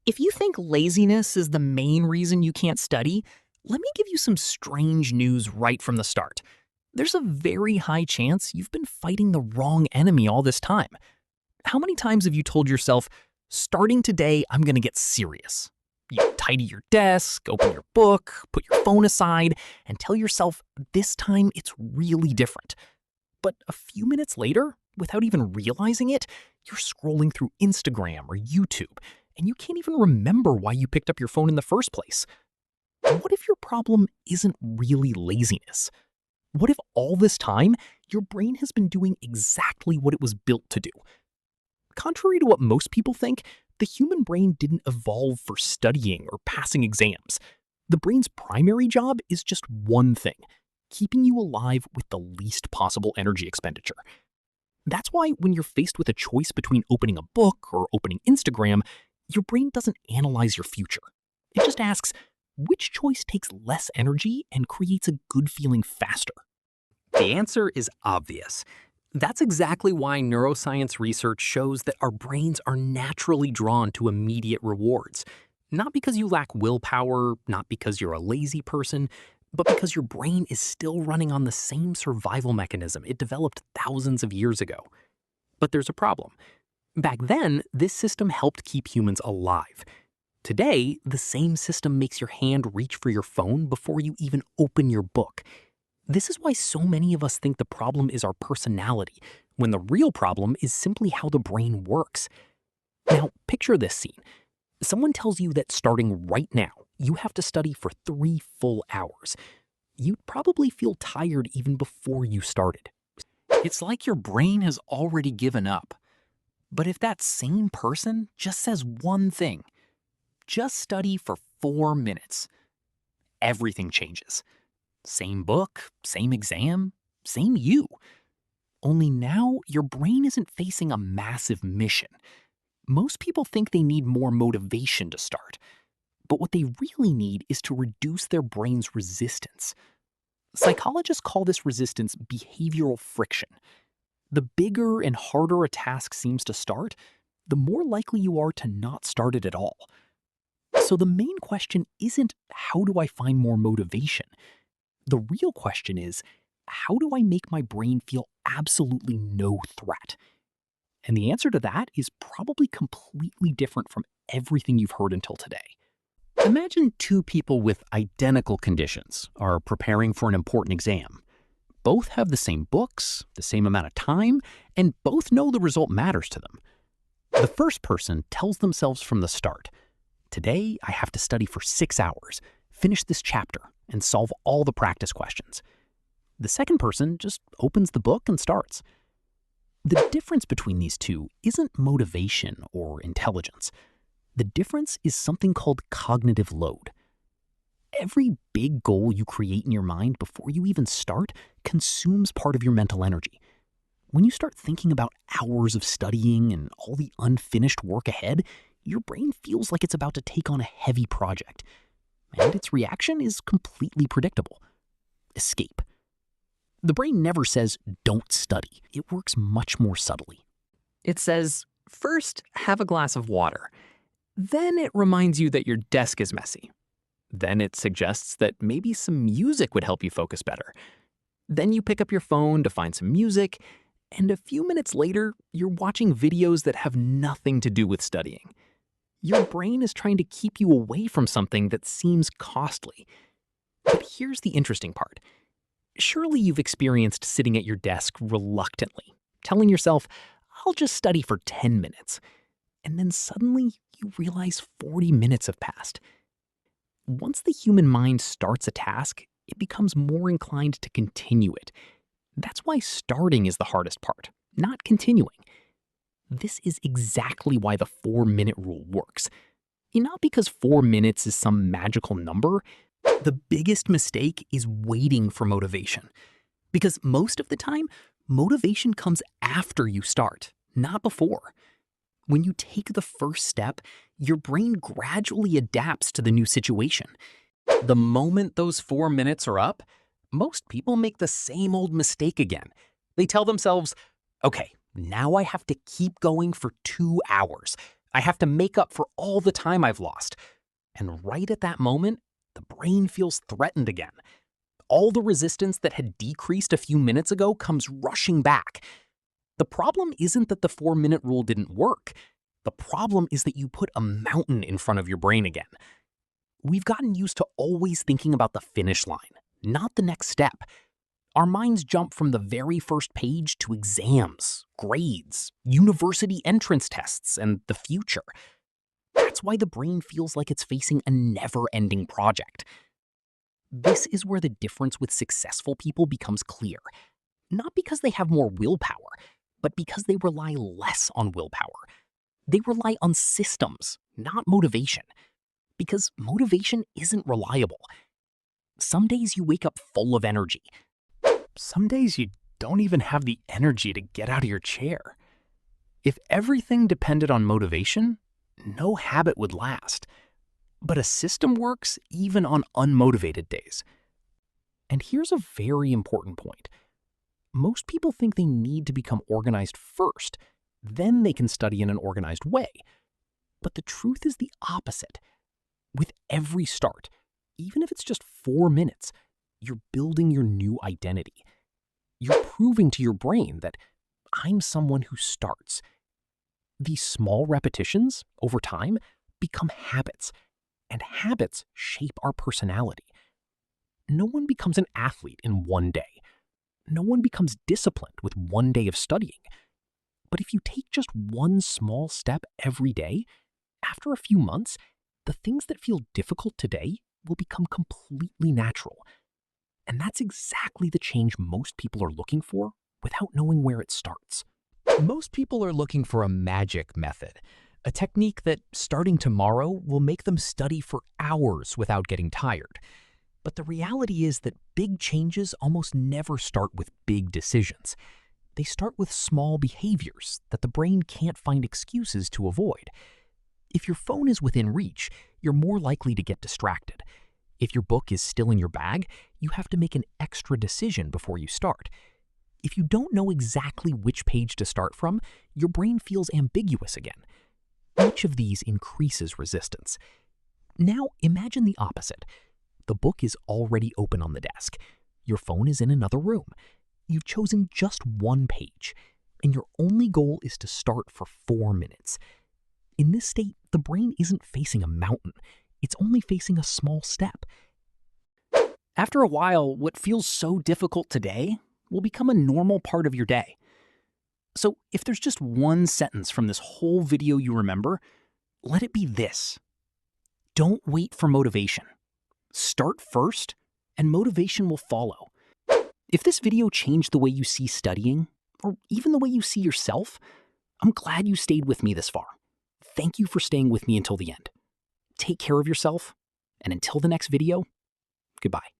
If you think laziness is the main reason you can't study, let me give you some strange news right from the start. There's a very high chance you've been fighting the wrong enemy all this time. How many times have you told yourself, starting today, I'm going to get serious? You tidy your desk, open your book, put your phone aside, and tell yourself this time it's really different. But a few minutes later, without even realizing it, you're scrolling through Instagram or YouTube, and you can't even remember why you picked up your phone in the first place. What if your problem isn't really laziness? What if all this time, your brain has been doing exactly what it was built to do? Contrary to what most people think, the human brain didn't evolve for studying or passing exams. The brain's primary job is just one thing: keeping you alive with the least possible energy expenditure. That's why when you're faced with a choice between opening a book or opening Instagram, your brain doesn't analyze your future. It just asks, which choice takes less energy and creates a good feeling faster? The answer is obvious. That's exactly why neuroscience research shows that our brains are naturally drawn to immediate rewards. Not because you lack willpower, not because you're a lazy person, but because your brain is still running on the same survival mechanism it developed thousands of years ago. But there's a problem. Back then, this system helped keep humans alive. Today, the same system makes your hand reach for your phone before you even open your book. This is why so many of us think the problem is our personality, when the real problem is simply how the brain works. Now, picture this scene. Someone tells you that starting right now, you have to study for 3 full hours. You'd probably feel tired even before you started. It's like your brain has already given up. But if that same person just says one thing, just study for 4 minutes, everything changes. Same book, same exam, same you. Only now, your brain isn't facing a massive mission. Most people think they need more motivation to start. But what they really need is to reduce their brain's resistance. Psychologists call this resistance behavioral friction. The bigger and harder a task seems to start, the more likely you are to not start it at all. So the main question isn't, how do I find more motivation? The real question is, how do I make my brain feel absolutely no threat? And the answer to that is probably completely different from everything you've heard until today. Imagine 2 people with identical conditions are preparing for an important exam. Both have the same books, the same amount of time, and both know the result matters to them. The first person tells themselves from the start, today I have to study for 6 hours, finish this chapter, and solve all the practice questions. The second person just opens the book and starts. The difference between these two isn't motivation or intelligence. The difference is something called cognitive load. Every big goal you create in your mind before you even start consumes part of your mental energy. When you start thinking about hours of studying and all the unfinished work ahead, your brain feels like it's about to take on a heavy project. And its reaction is completely predictable: escape. The brain never says, don't study. It works much more subtly. It says, first, have a glass of water. Then it reminds you that your desk is messy. Then it suggests that maybe some music would help you focus better. Then you pick up your phone to find some music, and a few minutes later, you're watching videos that have nothing to do with studying. Your brain is trying to keep you away from something that seems costly. But here's the interesting part. Surely you've experienced sitting at your desk reluctantly, telling yourself, I'll just study for 10 minutes. And then suddenly you realize 40 minutes have passed. Once the human mind starts a task, it becomes more inclined to continue it. That's why starting is the hardest part, not continuing. This is exactly why the 4-minute rule works. Not because 4 minutes is some magical number. The biggest mistake is waiting for motivation. Because most of the time, motivation comes after you start, not before. When you take the first step, your brain gradually adapts to the new situation. The moment those 4 minutes are up, most people make the same old mistake again. They tell themselves, okay, now I have to keep going for 2 hours. I have to make up for all the time I've lost. And right at that moment, the brain feels threatened again. All the resistance that had decreased a few minutes ago comes rushing back. The problem isn't that the 4-minute rule didn't work. The problem is that you put a mountain in front of your brain again. We've gotten used to always thinking about the finish line, not the next step. Our minds jump from the very first page to exams, grades, university entrance tests, and the future. That's why the brain feels like it's facing a never-ending project. This is where the difference with successful people becomes clear. Not because they have more willpower, but because they rely less on willpower. They rely on systems, not motivation. Because motivation isn't reliable. Some days you wake up full of energy. Some days you don't even have the energy to get out of your chair. If everything depended on motivation, no habit would last. But a system works even on unmotivated days. And here's a very important point. Most people think they need to become organized first, then they can study in an organized way. But the truth is the opposite. With every start, even if it's just 4 minutes, you're building your new identity. You're proving to your brain that I'm someone who starts. These small repetitions, over time, become habits, and habits shape our personality. No one becomes an athlete in one day. No one becomes disciplined with one day of studying. But if you take just one small step every day, after a few months, the things that feel difficult today will become completely natural. And that's exactly the change most people are looking for without knowing where it starts. Most people are looking for a magic method, a technique that, starting tomorrow, will make them study for hours without getting tired. But the reality is that big changes almost never start with big decisions. They start with small behaviors that the brain can't find excuses to avoid. If your phone is within reach, you're more likely to get distracted. If your book is still in your bag, you have to make an extra decision before you start. If you don't know exactly which page to start from, your brain feels ambiguous again. Each of these increases resistance. Now imagine the opposite. The book is already open on the desk. Your phone is in another room. You've chosen just one page, and your only goal is to start for 4 minutes. In this state, the brain isn't facing a mountain. It's only facing a small step. After a while, what feels so difficult today will become a normal part of your day. So if there's just one sentence from this whole video you remember, let it be this. Don't wait for motivation. Start first, and motivation will follow. If this video changed the way you see studying, or even the way you see yourself, I'm glad you stayed with me this far. Thank you for staying with me until the end. Take care of yourself, and until the next video, goodbye.